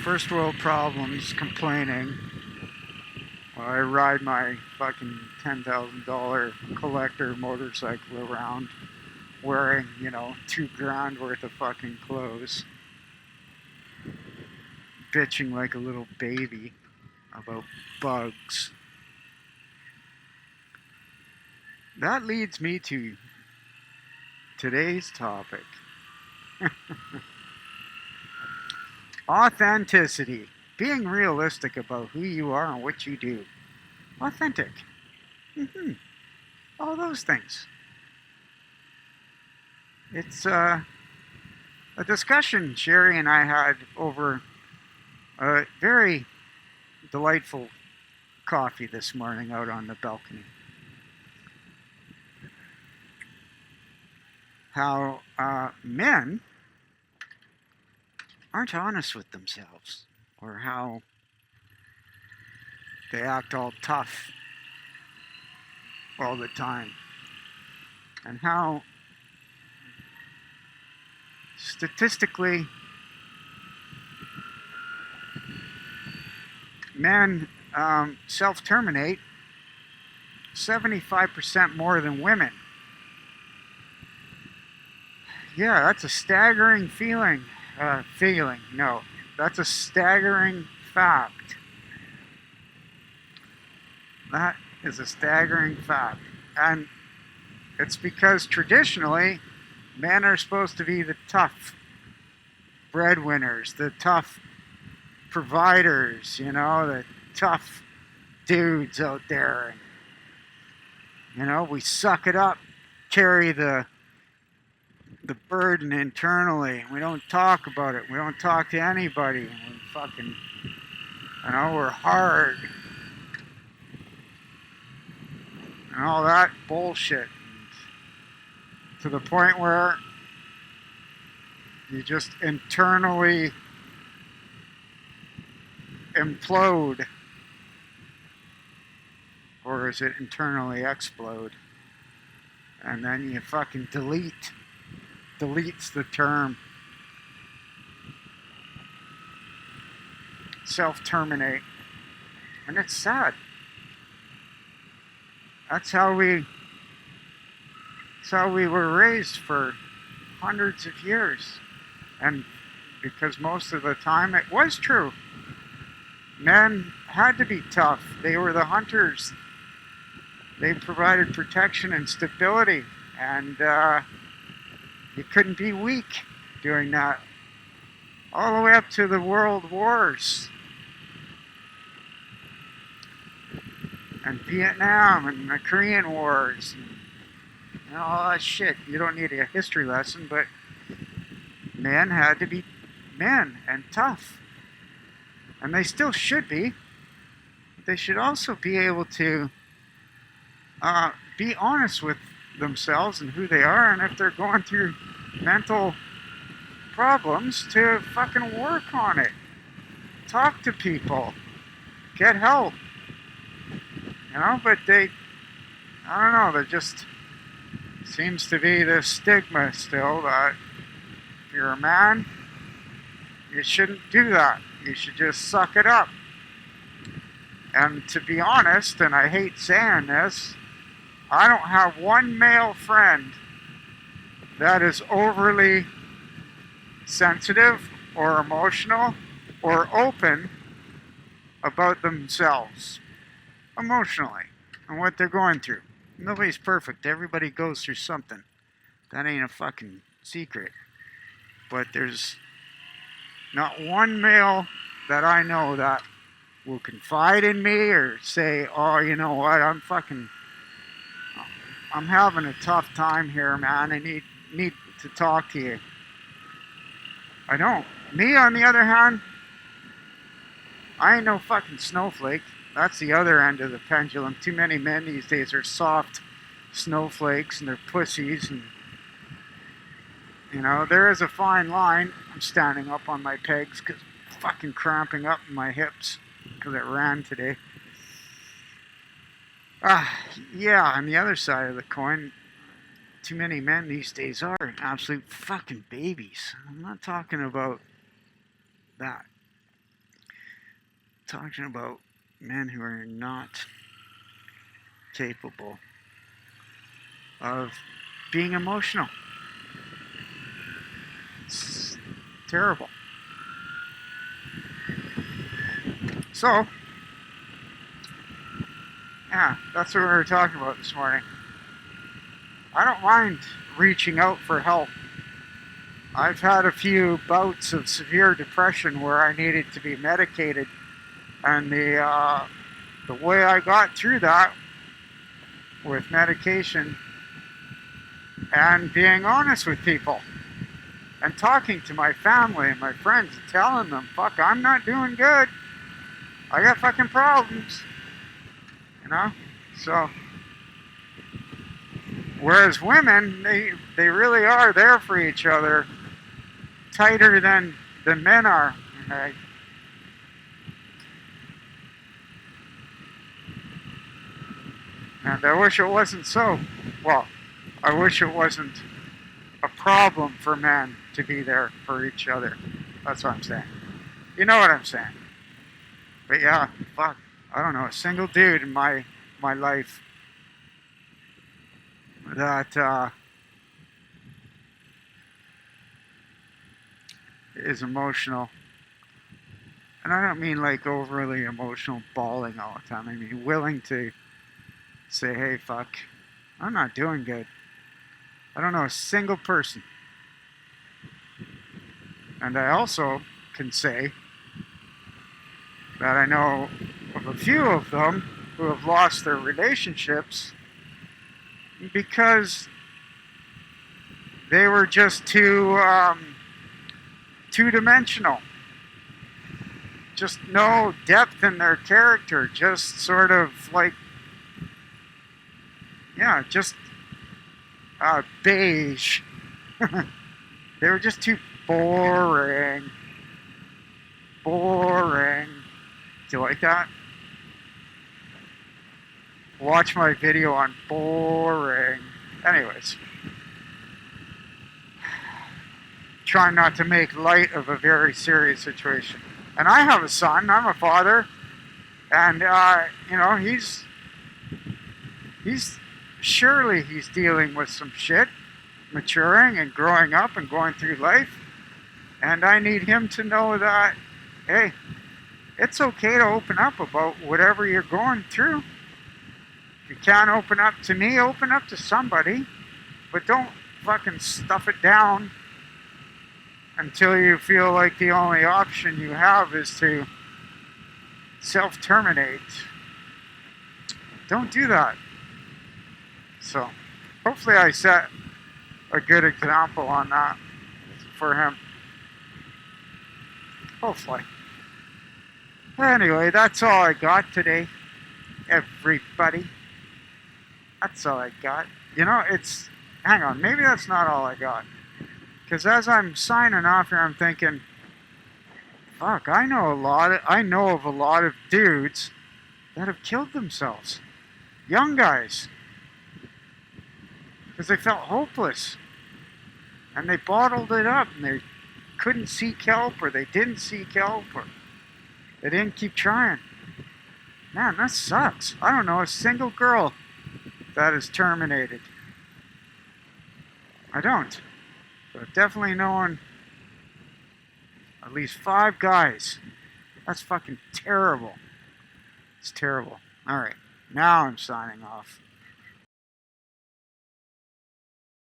first world problems, complaining, while I ride my fucking $10,000 collector motorcycle around wearing, 2 grand worth of fucking clothes, bitching like a little baby about bugs. That leads me to today's topic. Authenticity. Being realistic about who you are and what you do. Authentic. All those things. It's a discussion Sherry and I had over a very delightful coffee this morning out on the balcony. How men aren't honest with themselves, or how they act all tough all the time, and how statistically men self-terminate 75% more than women. Yeah, that's a staggering feeling. No, that's a staggering fact. That is a staggering fact. And it's because traditionally, men are supposed to be the tough breadwinners, the tough providers, the tough dudes out there. And, we suck it up, carry the burden internally. We don't talk about it. We don't talk to anybody. We fucking, we're hard. And all that bullshit. To the point where you just internally implode. Or is it internally explode? And then you fucking deletes the term. Self-terminate. And it's sad. That's how we were raised for hundreds of years. And because most of the time it was true. Men had to be tough. They were the hunters. They provided protection and stability. And you couldn't be weak doing that. All the way up to the world wars. And Vietnam and the Korean Wars. And all that shit. You don't need a history lesson, but men had to be men and tough. And they still should be. They should also be able to be honest with themselves and who they are, and if they're going through mental problems, to fucking work on it. Talk to people. Get help. But I don't know, there just seems to be this stigma still that if you're a man, you shouldn't do that. You should just suck it up. And to be honest, and I hate saying this, I don't have one male friend that is overly sensitive or emotional or open about themselves emotionally and what they're going through. Nobody's perfect. Everybody goes through something. That ain't a fucking secret. But there's not one male that I know that will confide in me or say, oh, you know what, I'm having a tough time here, man. I need to talk to you. I don't. Me, on the other hand, I ain't no fucking snowflake. That's the other end of the pendulum. Too many men these days are soft snowflakes and they're pussies. And, there is a fine line. I'm standing up on my pegs because I'm fucking cramping up in my hips because I ran today. Yeah, on the other side of the coin, too many men these days are absolute fucking babies. I'm not talking about that. talking about men who are not capable of being emotional. It's terrible. So, yeah, that's what we were talking about this morning. I don't mind reaching out for help. I've had a few bouts of severe depression where I needed to be medicated, and the way I got through that with medication and being honest with people and talking to my family and my friends and telling them, fuck, I'm not doing good. I got fucking problems. You know? So, whereas women, they really are there for each other tighter than men are. Okay? And I wish it wasn't so. Well, I wish it wasn't a problem for men to be there for each other. That's what I'm saying. You know what I'm saying. But yeah, fuck. I don't know, a single dude in my life that is emotional. And I don't mean like overly emotional bawling all the time. I mean willing to say, hey, fuck, I'm not doing good. I don't know a single person. And I also can say that I know of a few of them who have lost their relationships because they were just too two-dimensional. Just no depth in their character. Just sort of like, yeah, just beige. They were just too boring. Boring. Do you like that? Watch my video on boring. Anyways. Trying not to make light of a very serious situation. And I have a son. I'm a father. And, you know, he's surely he's dealing with some shit. Maturing and growing up and going through life. And I need him to know that, hey, it's okay to open up about whatever you're going through. If you can't open up to me, open up to somebody. But don't fucking stuff it down until you feel like the only option you have is to self-terminate. Don't do that. So, hopefully I set a good example on that for him. Hopefully. Anyway, that's all I got today, everybody. That's all I got. You know, hang on, maybe that's not all I got. Because as I'm signing off here, I'm thinking, fuck, I know of a lot of dudes that have killed themselves. Young guys. Because they felt hopeless. And they bottled it up, and they couldn't seek help, or they didn't seek help, or they didn't keep trying. Man, that sucks. I don't know a single girl that is terminated. I don't. But I've definitely known at least 5 guys. That's fucking terrible. It's terrible. Alright, now I'm signing off.